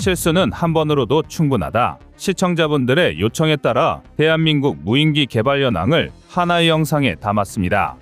실수는 한 번으로도 충분하다. 시청자분들의 요청에 따라 대한민국 무인기 개발 현황을 하나의 영상에 담았습니다.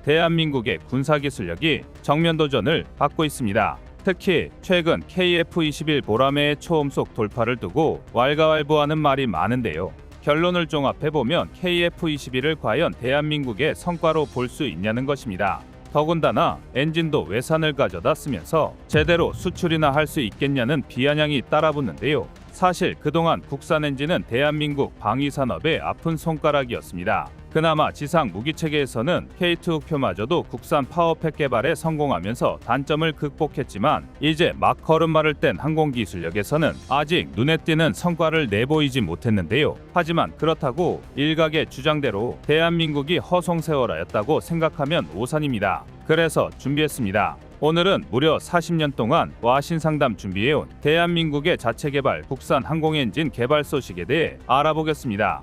대한민국의 군사기술력이 정면 도전을 받고 있습니다. 특히 최근 KF-21 보라매의 초음속 돌파를 두고 왈가왈부하는 말이 많은데요. 결론을 종합해보면 KF-21을 과연 대한민국의 성과로 볼 수 있냐는 것입니다. 더군다나 엔진도 외산을 가져다 쓰면서 제대로 수출이나 할 수 있겠냐는 비아냥이 따라붙는데요. 사실 그동안 국산 엔진은 대한민국 방위산업의 아픈 손가락이었습니다. 그나마 지상 무기체계에서는 K2 우표마저도 국산 파워팩 개발에 성공하면서 단점을 극복했지만 이제 막 걸음마를 뗀 항공기술력에서는 아직 눈에 띄는 성과를 내보이지 못했는데요. 하지만 그렇다고 일각의 주장대로 대한민국이 허송세월하였다고 생각하면 오산입니다. 그래서 준비했습니다. 오늘은 무려 40년 동안 와신상담 준비해온 대한민국의 자체 개발 국산 항공엔진 개발 소식에 대해 알아보겠습니다.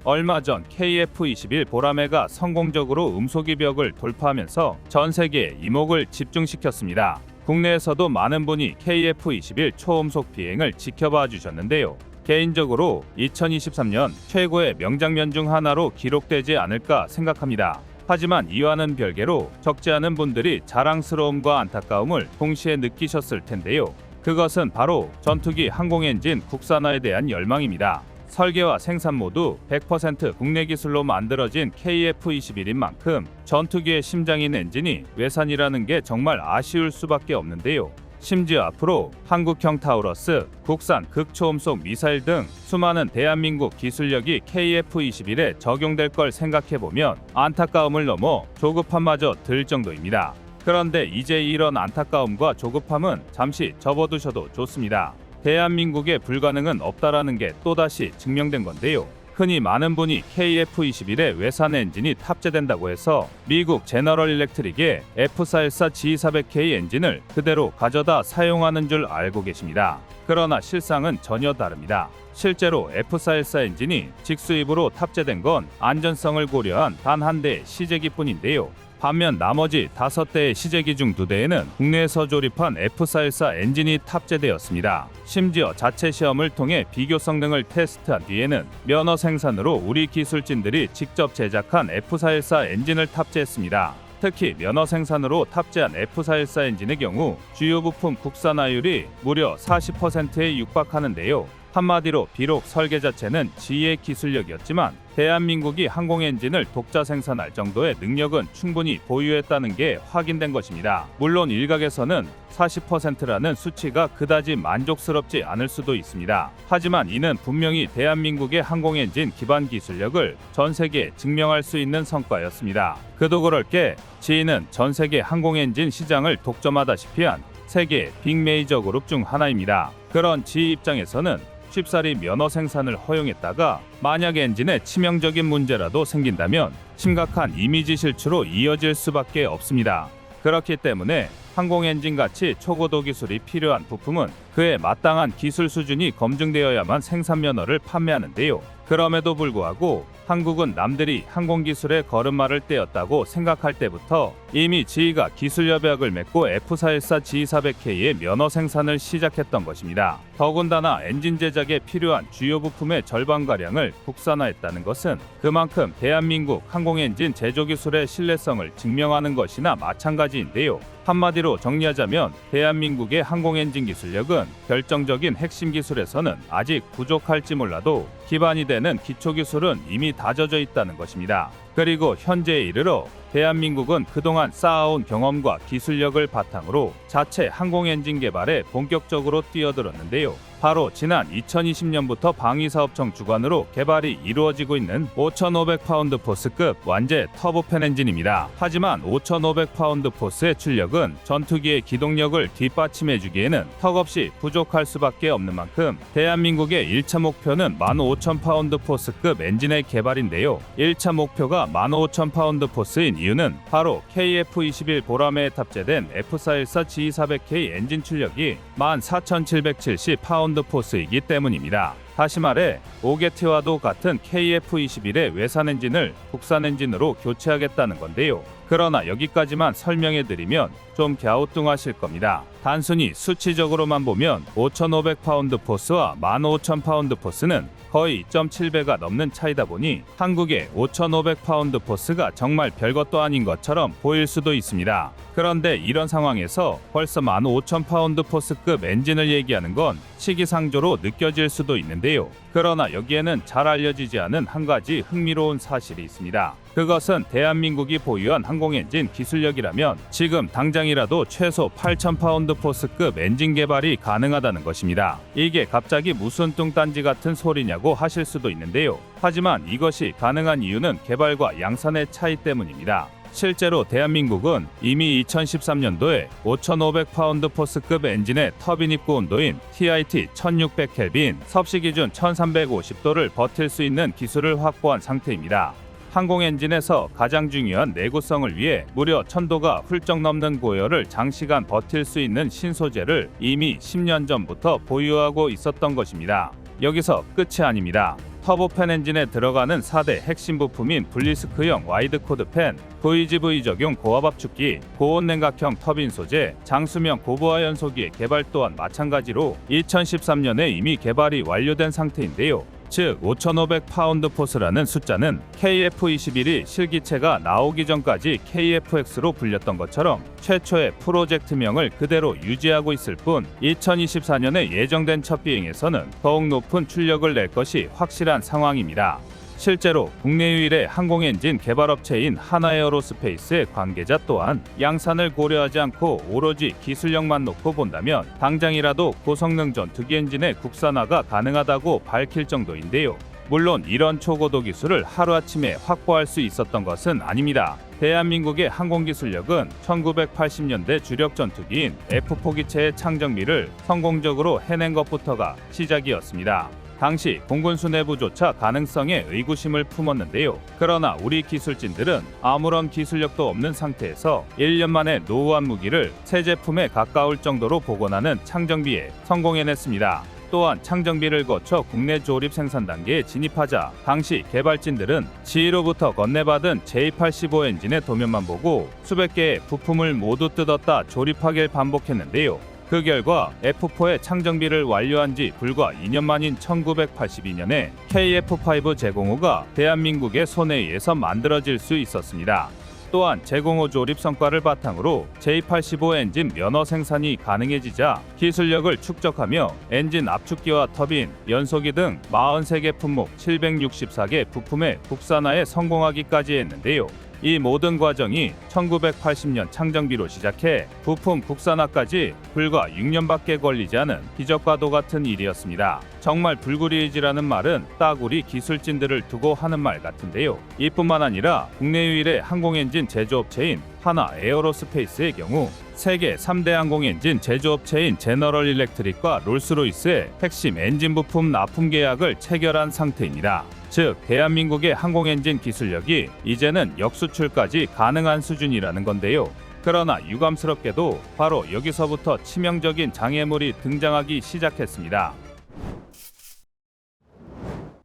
얼마 전 KF-21 보라매가 성공적으로 음속이 벽을 돌파하면서 전 세계의 이목을 집중시켰습니다. 국내에서도 많은 분이 KF-21 초음속 비행을 지켜봐 주셨는데요. 개인적으로 2023년 최고의 명장면 중 하나로 기록되지 않을까 생각합니다. 하지만 이와는 별개로 적지 않은 분들이 자랑스러움과 안타까움을 동시에 느끼셨을 텐데요. 그것은 바로 전투기 항공엔진 국산화에 대한 열망입니다. 설계와 생산 모두 100% 국내 기술로 만들어진 KF-21인 만큼 전투기의 심장인 엔진이 외산이라는 게 정말 아쉬울 수밖에 없는데요. 심지어 앞으로 한국형 타우러스, 국산 극초음속 미사일 등 수많은 대한민국 기술력이 KF-21에 적용될 걸 생각해보면 안타까움을 넘어 조급함마저 들 정도입니다. 그런데 이제 이런 안타까움과 조급함은 잠시 접어두셔도 좋습니다. 대한민국의 불가능은 없다라는 게 또다시 증명된 건데요. 흔히 많은 분이 KF-21에 외산 엔진이 탑재된다고 해서 미국 제너럴 일렉트릭의 F414G400K 엔진을 그대로 가져다 사용하는 줄 알고 계십니다. 그러나 실상은 전혀 다릅니다. 실제로 F414 엔진이 직수입으로 탑재된 건 안전성을 고려한 단 한 대의 시제기뿐인데요. 반면 나머지 5대의 시제기 중 2대에는 국내에서 조립한 F414 엔진이 탑재되었습니다. 심지어 자체 시험을 통해 비교성 등을 테스트한 뒤에는 면허 생산으로 우리 기술진들이 직접 제작한 F414 엔진을 탑재했습니다. 특히 면허 생산으로 탑재한 F414 엔진의 경우 주요 부품 국산화율이 무려 40%에 육박하는데요. 한마디로 비록 설계 자체는 지의 기술력이었지만 대한민국이 항공엔진을 독자 생산할 정도의 능력은 충분히 보유했다는 게 확인된 것입니다. 물론 일각에서는 40%라는 수치가 그다지 만족스럽지 않을 수도 있습니다. 하지만 이는 분명히 대한민국의 항공엔진 기반 기술력을 전 세계에 증명할 수 있는 성과였습니다. 그도 그럴 게 지인은 전 세계 항공엔진 시장을 독점하다시피 한 세계 빅메이저 그룹 중 하나입니다. 그런 지 입장에서는 쉽사리 면허 생산을 허용했다가 만약 엔진에 치명적인 문제라도 생긴다면 심각한 이미지 실추로 이어질 수밖에 없습니다. 그렇기 때문에 항공엔진같이 초고도 기술이 필요한 부품은 그에 마땅한 기술 수준이 검증되어야만 생산 면허를 판매하는데요. 그럼에도 불구하고 한국은 남들이 항공기술의 걸음마를 떼었다고 생각할 때부터 이미 지희가 기술 협약을 맺고 F414G400K의 면허 생산을 시작했던 것입니다. 더군다나 엔진 제작에 필요한 주요 부품의 절반가량을 국산화했다는 것은 그만큼 대한민국 항공엔진 제조기술의 신뢰성을 증명하는 것이나 마찬가지인데요. 한마디로 정리하자면 대한민국의 항공엔진 기술력은 결정적인 핵심 기술에서는 아직 부족할지 몰라도 기반이 되는 기초기술은 이미 다져져 있다는 것입니다. 그리고 현재에 이르러 대한민국은 그동안 쌓아온 경험과 기술력을 바탕으로 자체 항공엔진 개발에 본격적으로 뛰어들었는데요. 바로 지난 2020년부터 방위사업청 주관으로 개발이 이루어지고 있는 5,500파운드 포스급 완제 터보팬 엔진입니다. 하지만 5,500파운드 포스의 출력은 전투기의 기동력을 뒷받침해주기에는 턱없이 부족할 수밖에 없는 만큼 대한민국의 1차 목표는 15,000파운드 포스급 엔진의 개발인데요. 1차 목표가 15,000파운드 포스인 이유는 바로 KF-21 보라매에 탑재된 F414G400K 엔진 출력이 14,770파운드 포스이기 때문입니다. 다시 말해 5개티와도 같은 KF-21의 외산 엔진을 국산 엔진으로 교체하겠다는 건데요. 그러나 여기까지만 설명해드리면 좀 갸우뚱하실 겁니다. 단순히 수치적으로만 보면 5,500파운드 포스와 15,000파운드 포스는 거의 2.7배가 넘는 차이다 보니 한국의 5,500파운드 포스가 정말 별것도 아닌 것처럼 보일 수도 있습니다. 그런데 이런 상황에서 벌써 15,000파운드 포스급 엔진을 얘기하는 건 시기상조로 느껴질 수도 있는데요. 그러나 여기에는 잘 알려지지 않은 한 가지 흥미로운 사실이 있습니다. 그것은 대한민국이 보유한 항공엔진 기술력이라면 지금 당장이라도 최소 8,000파운드 포스급 엔진 개발이 가능하다는 것입니다. 이게 갑자기 무슨 뚱딴지 같은 소리냐고 하실 수도 있는데요. 하지만 이것이 가능한 이유는 개발과 양산의 차이 때문입니다. 실제로 대한민국은 이미 2013년도에 5,500파운드 포스급 엔진의 터빈 입구 온도인 TIT 1600켈빈 섭씨 기준 1350도를 버틸 수 있는 기술을 확보한 상태입니다. 항공 엔진에서 가장 중요한 내구성을 위해 무려 1000도가 훌쩍 넘는 고열을 장시간 버틸 수 있는 신소재를 이미 10년 전부터 보유하고 있었던 것입니다. 여기서 끝이 아닙니다. 터보팬 엔진에 들어가는 4대 핵심 부품인 블리스크형 와이드코드 팬, VGV 적용 고압 압축기, 고온 냉각형 터빈 소재, 장수명 고부하 연소기의 개발 또한 마찬가지로 2013년에 이미 개발이 완료된 상태인데요. 즉 5,500파운드 포스라는 숫자는 KF-21이 실기체가 나오기 전까지 KFX로 불렸던 것처럼 최초의 프로젝트명을 그대로 유지하고 있을 뿐 2024년에 예정된 첫 비행에서는 더욱 높은 출력을 낼 것이 확실한 상황입니다. 실제로 국내 유일의 항공엔진 개발업체인 하나에어로스페이스의 관계자 또한 양산을 고려하지 않고 오로지 기술력만 놓고 본다면 당장이라도 고성능 전투기 엔진의 국산화가 가능하다고 밝힐 정도인데요. 물론 이런 초고도 기술을 하루아침에 확보할 수 있었던 것은 아닙니다. 대한민국의 항공기술력은 1980년대 주력 전투기인 F4 기체의 창정비를 성공적으로 해낸 것부터가 시작이었습니다. 당시 공군 수뇌부조차 가능성에 의구심을 품었는데요. 그러나 우리 기술진들은 아무런 기술력도 없는 상태에서 1년 만에 노후한 무기를 새 제품에 가까울 정도로 복원하는 창정비에 성공해냈습니다. 또한 창정비를 거쳐 국내 조립 생산 단계에 진입하자 당시 개발진들은 지휘로부터 건네받은 J85 엔진의 도면만 보고 수백 개의 부품을 모두 뜯었다 조립하길 반복했는데요. 그 결과 F4의 창정비를 완료한 지 불과 2년 만인 1982년에 KF5 제공호가 대한민국의 손에 의해서 만들어질 수 있었습니다. 또한 제공호 조립 성과를 바탕으로 J85 엔진 면허 생산이 가능해지자 기술력을 축적하며 엔진 압축기와 터빈, 연소기 등 43개 품목 764개 부품의 국산화에 성공하기까지 했는데요. 이 모든 과정이 1980년 창정비로 시작해 부품 국산화까지 불과 6년밖에 걸리지 않은 기적과도 같은 일이었습니다. 정말 불구리의지라는 말은 딱 우리 기술진들을 두고 하는 말 같은데요. 이뿐만 아니라 국내 유일의 항공엔진 제조업체인 하나 에어로스페이스의 경우 세계 3대 항공엔진 제조업체인 제너럴 일렉트릭과 롤스로이스의 핵심 엔진 부품 납품 계약을 체결한 상태입니다. 즉 대한민국의 항공엔진 기술력이 이제는 역수출까지 가능한 수준이라는 건데요. 그러나 유감스럽게도 바로 여기서부터 치명적인 장애물이 등장하기 시작했습니다.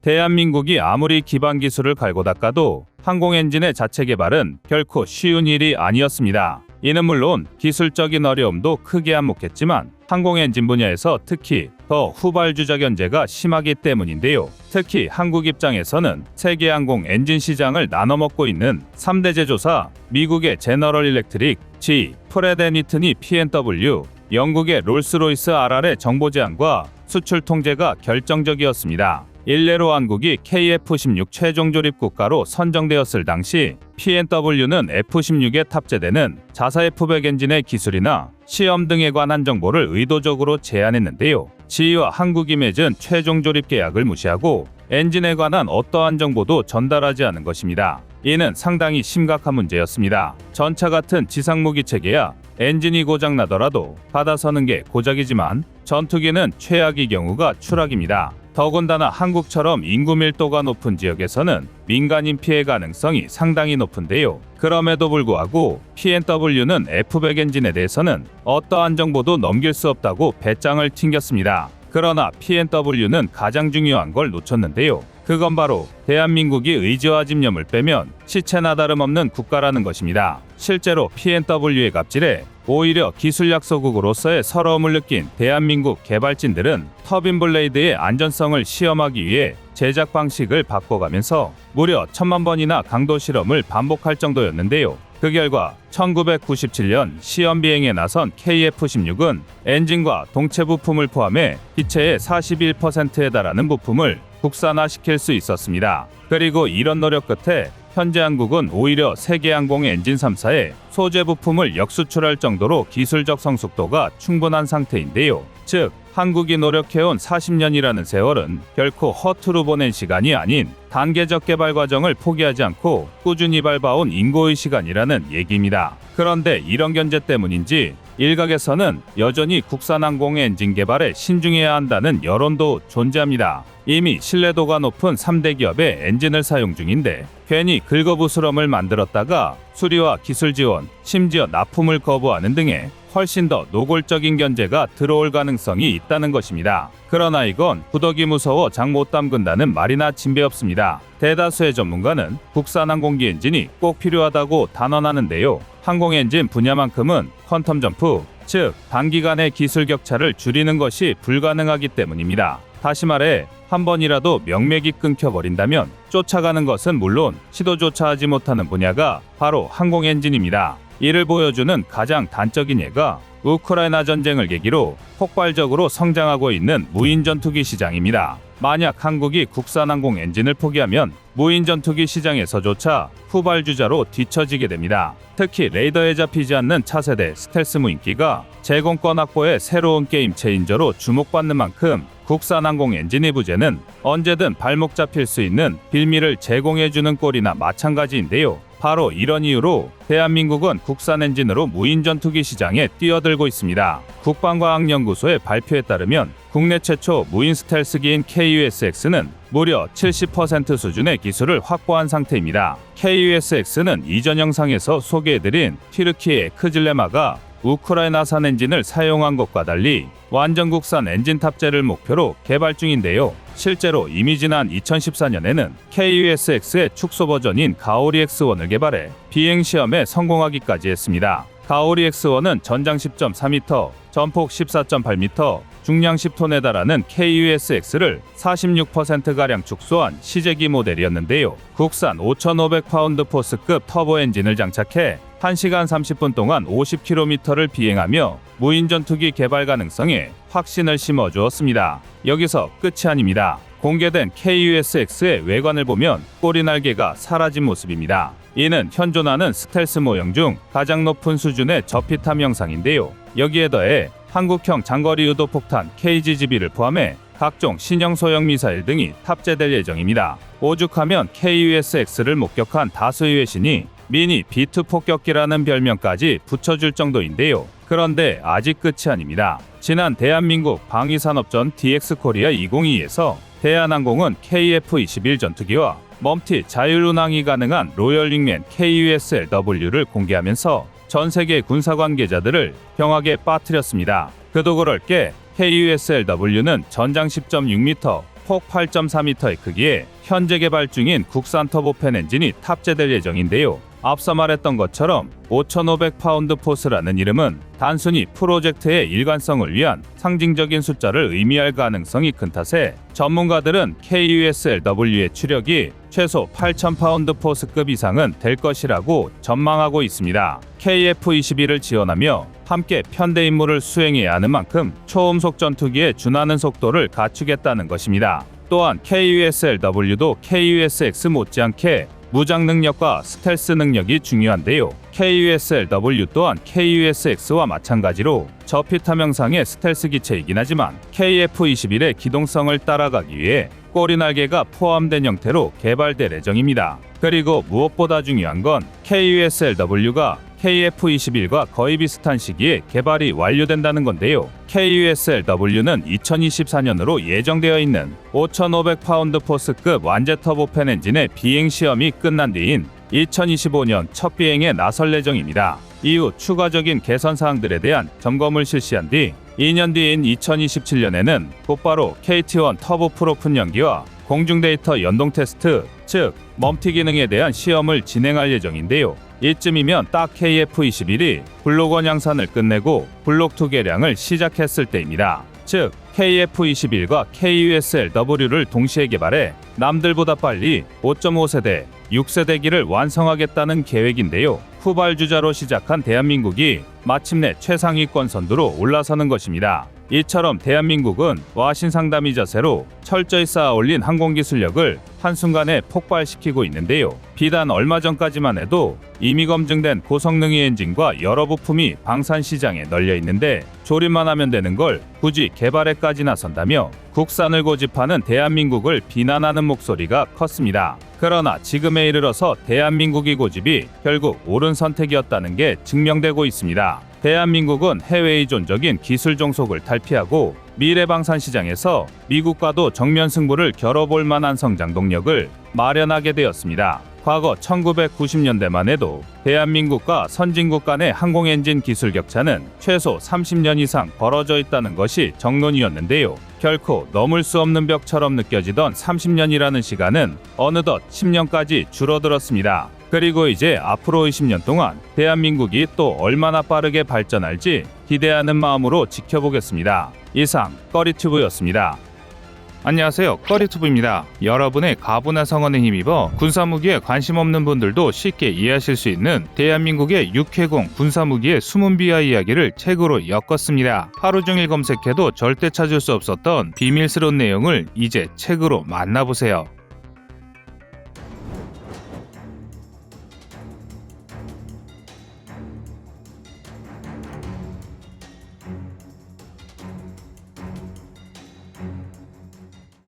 대한민국이 아무리 기반 기술을 갈고 닦아도 항공엔진의 자체 개발은 결코 쉬운 일이 아니었습니다. 이는 물론 기술적인 어려움도 크게 한몫했지만 항공엔진 분야에서 특히 더 후발주자 견제가 심하기 때문인데요. 특히 한국 입장에서는 세계 항공 엔진 시장을 나눠먹고 있는 3대 제조사 미국의 제너럴 일렉트릭, GE, 프렛 앤 위트니 P&W, 영국의 롤스로이스 RR의 정보 제한과 수출 통제가 결정적이었습니다. 일례로 한국이 KF-16 최종 조립 국가로 선정되었을 당시 P&W는 F-16에 탑재되는 자사 F-100 엔진의 기술이나 시험 등에 관한 정보를 의도적으로 제한했는데요. GE와 한국이 맺은 최종 조립 계약을 무시하고 엔진에 관한 어떠한 정보도 전달하지 않은 것입니다. 이는 상당히 심각한 문제였습니다. 전차 같은 지상무기 체계야 엔진이 고장나더라도 받아서는 게 고작이지만 전투기는 최악의 경우가 추락입니다. 더군다나 한국처럼 인구 밀도가 높은 지역에서는 민간인 피해 가능성이 상당히 높은데요. 그럼에도 불구하고 P&W는 F-100 엔진에 대해서는 어떠한 정보도 넘길 수 없다고 배짱을 튕겼습니다. 그러나 P&W는 가장 중요한 걸 놓쳤는데요. 그건 바로 대한민국이 의지와 집념을 빼면 시체나 다름없는 국가라는 것입니다. 실제로 P&W의 갑질에 오히려 기술 약소국으로서의 서러움을 느낀 대한민국 개발진들은 터빈 블레이드의 안전성을 시험하기 위해 제작 방식을 바꿔가면서 무려 1000만 번이나 강도 실험을 반복할 정도였는데요. 그 결과 1997년 시험 비행에 나선 KF-16은 엔진과 동체 부품을 포함해 기체의 41%에 달하는 부품을 국산화시킬 수 있었습니다. 그리고 이런 노력 끝에 현재 한국은 오히려 세계항공 엔진 3사의 소재 부품을 역수출할 정도로 기술적 성숙도가 충분한 상태인데요. 즉, 한국이 노력해온 40년이라는 세월은 결코 허투루 보낸 시간이 아닌 단계적 개발 과정을 포기하지 않고 꾸준히 밟아온 인고의 시간이라는 얘기입니다. 그런데 이런 견제 때문인지 일각에서는 여전히 국산 항공 엔진 개발에 신중해야 한다는 여론도 존재합니다. 이미 신뢰도가 높은 3대 기업의 엔진을 사용 중인데 괜히 긁어부스럼을 만들었다가 수리와 기술 지원, 심지어 납품을 거부하는 등의 훨씬 더 노골적인 견제가 들어올 가능성이 있다는 것입니다. 그러나 이건 구더기 무서워 장 못 담근다는 말이나 진배 없습니다. 대다수의 전문가는 국산 항공기 엔진이 꼭 필요하다고 단언하는데요. 항공 엔진 분야만큼은 퀀텀 점프, 즉 단기간의 기술 격차를 줄이는 것이 불가능하기 때문입니다. 다시 말해 한 번이라도 명맥이 끊겨버린다면 쫓아가는 것은 물론 시도조차 하지 못하는 분야가 바로 항공 엔진입니다. 이를 보여주는 가장 단적인 예가 우크라이나 전쟁을 계기로 폭발적으로 성장하고 있는 무인 전투기 시장입니다. 만약 한국이 국산 항공 엔진을 포기하면 무인 전투기 시장에서조차 후발주자로 뒤처지게 됩니다. 특히 레이더에 잡히지 않는 차세대 스텔스 무인기가 제공권 확보의 새로운 게임 체인저로 주목받는 만큼 국산 항공 엔진의 부재는 언제든 발목 잡힐 수 있는 빌미를 제공해주는 꼴이나 마찬가지인데요. 바로 이런 이유로 대한민국은 국산 엔진으로 무인 전투기 시장에 뛰어들고 있습니다. 국방과학연구소의 발표에 따르면 국내 최초 무인 스텔스기인 KUSX는 무려 70% 수준의 기술을 확보한 상태입니다. KUSX는 이전 영상에서 소개해드린 튀르키예 크즐레마가 우크라이나산 엔진을 사용한 것과 달리 완전 국산 엔진 탑재를 목표로 개발 중인데요. 실제로 이미 지난 2014년에는 KUSX의 축소 버전인 가오리 X1을 개발해 비행 시험에 성공하기까지 했습니다. 가오리 X1은 전장 10.4m, 전폭 14.8m, 중량 10톤에 달하는 KUSX를 46%가량 축소한 시제기 모델이었는데요. 국산 5,500파운드 포스급 터보 엔진을 장착해 1시간 30분 동안 50km를 비행하며 무인 전투기 개발 가능성에 확신을 심어주었습니다. 여기서 끝이 아닙니다. 공개된 KUSX의 외관을 보면 꼬리 날개가 사라진 모습입니다. 이는 현존하는 스텔스 모형 중 가장 높은 수준의 저피탐 영상인데요. 여기에 더해 한국형 장거리 유도 폭탄 KGGB를 포함해 각종 신형 소형 미사일 등이 탑재될 예정입니다. 오죽하면 KUSX를 목격한 다수의 외신이 미니 B2 폭격기라는 별명까지 붙여줄 정도인데요. 그런데 아직 끝이 아닙니다. 지난 대한민국 방위산업전 DX코리아 2022에서 대한항공은 KF-21 전투기와 멈티 자율운항이 가능한 로열 윙맨 KUSLW를 공개하면서 전 세계 군사 관계자들을 병하게 빠뜨렸습니다. 그도 그럴 게 KUSLW는 전장 10.6m, 폭 8.4m의 크기에 현재 개발 중인 국산 터보팬 엔진이 탑재될 예정인데요. 앞서 말했던 것처럼 5,500파운드 포스라는 이름은 단순히 프로젝트의 일관성을 위한 상징적인 숫자를 의미할 가능성이 큰 탓에 전문가들은 KUSLW의 추력이 최소 8,000파운드 포스급 이상은 될 것이라고 전망하고 있습니다. KF-21을 지원하며 함께 편대 임무를 수행해야 하는 만큼 초음속 전투기에 준하는 속도를 갖추겠다는 것입니다. 또한 KUSLW도 KUSX 못지않게 무장 능력과 스텔스 능력이 중요한데요. KUSLW 또한 KUSX와 마찬가지로 저피탐 형상의 스텔스 기체이긴 하지만 KF-21의 기동성을 따라가기 위해 꼬리 날개가 포함된 형태로 개발될 예정입니다. 그리고 무엇보다 중요한 건 KUSLW가 KF-21과 거의 비슷한 시기에 개발이 완료된다는 건데요. KUSLW는 2024년으로 예정되어 있는 5,500파운드 포스급 완제 터보팬 엔진의 비행 시험이 끝난 뒤인 2025년 첫 비행에 나설 예정입니다. 이후 추가적인 개선 사항들에 대한 점검을 실시한 뒤 2년 뒤인 2027년에는 곧바로 KT-1 터보 프로 푼연기와 공중 데이터 연동 테스트, 즉 멈티 기능에 대한 시험을 진행할 예정인데요. 이쯤이면 딱 KF-21이 블록1 양산을 끝내고 블록2 개량을 시작했을 때입니다. 즉 KF-21과 KUSLW를 동시에 개발해 남들보다 빨리 5.5세대, 6세대기를 완성하겠다는 계획인데요. 후발주자로 시작한 대한민국이 마침내 최상위권 선두로 올라서는 것입니다. 이처럼 대한민국은 와신상담이 자세로 철저히 쌓아올린 항공기술력을 한순간에 폭발시키고 있는데요. 비단 얼마 전까지만 해도 이미 검증된 고성능의 엔진과 여러 부품이 방산 시장에 널려 있는데 조립만 하면 되는 걸 굳이 개발에까지 나선다며 국산을 고집하는 대한민국을 비난하는 목소리가 컸습니다. 그러나 지금에 이르러서 대한민국이 고집이 결국 옳은 선택이었다는 게 증명되고 있습니다. 대한민국은 해외 의존적인 기술 종속을 탈피하고 미래 방산 시장에서 미국과도 정면 승부를 겨뤄볼 만한 성장 동력을 마련하게 되었습니다. 과거 1990년대만 해도 대한민국과 선진국 간의 항공엔진 기술 격차는 최소 30년 이상 벌어져 있다는 것이 정론이었는데요. 결코 넘을 수 없는 벽처럼 느껴지던 30년이라는 시간은 어느덧 10년까지 줄어들었습니다. 그리고 이제 앞으로 20년 동안 대한민국이 또 얼마나 빠르게 발전할지 기대하는 마음으로 지켜보겠습니다. 이상 꺼리튜브였습니다. 안녕하세요, 꺼리튜브입니다. 여러분의 가부나 성원에 힘입어 군사무기에 관심 없는 분들도 쉽게 이해하실 수 있는 대한민국의 육해공 군사무기의 숨은 비하 이야기를 책으로 엮었습니다. 하루 종일 검색해도 절대 찾을 수 없었던 비밀스러운 내용을 이제 책으로 만나보세요.